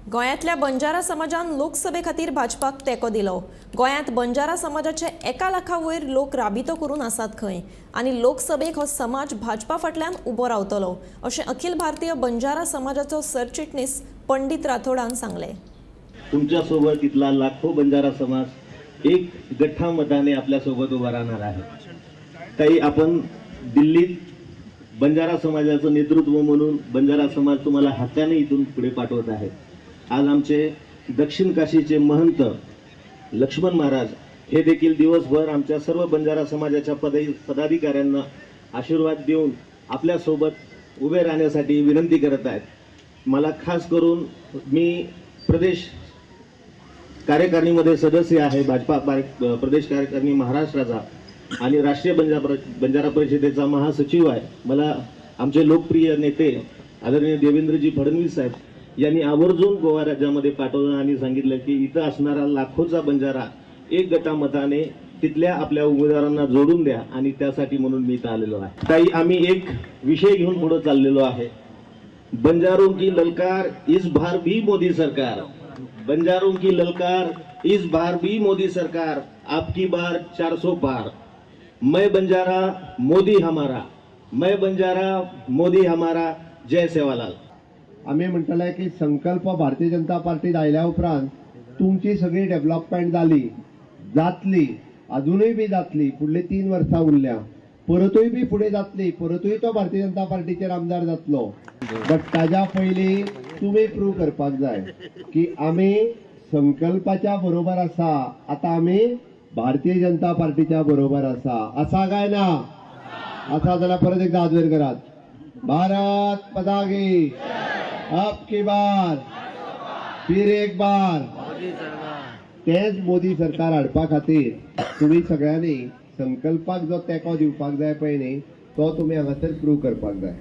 गोंयांतल्या बंजारा समाजान लोकसभे खातीर भाजपाक तेंको दिलो। गोंयांत बंजारा समाजाचे 1 लाखा वयर लोक राबितो करून आसात खंय आनी लोकसभेक हो समाज भाजपा फाटल्यान उबो रावतलो अशें अखिल भारतीय बंजारा समाजाचो सरचिटणीस पंडित राठोडान सांगले। तुमच्या सोबत इथला लाखो बंजारा समाज एक गठ्ठा मताने आपल्या सोबत उभा राहणार आहे। ताई, आपण दिल्लीत बंजारा समाजाचं नेतृत्व म्हणून बंजारा समाज तुम्हाला हक्काने इथून पुढे पाठवत आहे। आज आमचे दक्षिण काशीचे महंत लक्ष्मण महाराज हे देखील दिवसभर आमच्या सर्व बंजारा समाजाच्या पदाधिकाऱ्यांना आशीर्वाद देऊन आपल्या सोबत उभे राहण्यासाठी विनंती करत आहेत। मला खास करून मी प्रदेश कार्यकारिणीमध्ये सदस्य आहे, भाजपा प्रदेश कार्यकारिणी महाराष्ट्राचा आणि राष्ट्रीय बंजारा परिषदेचा महासचिव आहे। मला आमचे लोकप्रिय नेते आदरणीय देवेंद्रजी फडणवीस साहेब यांनी आवर्जून गोवा राज्यामध्ये पाठवलं आणि सांगितलं की इथं असणारा लाखोचा बंजारा एक गटा मताने तिथल्या आपल्या उमेदवारांना जोडून द्या आणि त्यासाठी म्हणून मी इथं आलेलो आहे। ताई, आम्ही एक विषय घेऊन पुढे चाललेलो आहे। बंजारों की ललकार इस बार भी मोदी सरकार, बंजारों की ललकार इस बार भी मोदी सरकार, आपकी बार 400 पार, मैं बंजारा मोदी हमारा, मैं बंजारा मोदी हमारा, जय सेवालाल। आम्ही म्हणटले की संकल्प भारतीय जनता पार्टीत आयल्या उपरांत तुमची सगळी डेव्हलपमेंट जातली, अजूनही बी जातली, फुडले 3 वर्सां उरल्या, परतूय बी फुडें जातली, परतूय तो भारतीय जनता पार्टीचेर आमदार जातलो। बट ताज्या पयलीं तुम्ही प्रूव करपाक जाय की आम्ही संकल्पाच्या बरोबर आसा, आता आम्ही भारतीय जनता पार्टीच्या बरोबर आसा काय ना? आसा जाल्यार परत एकदा हात वयर करात। भारत माता की अब की बार फिर एक बार, तेच मोदी सरकार हाडपा खातीर तुम्ही सगळ्यांनी संकल्पाक जो तेंको दिवपाक जाय पळय न्ही, तो तुम्ही हांगासर प्रूव करपाक जाय।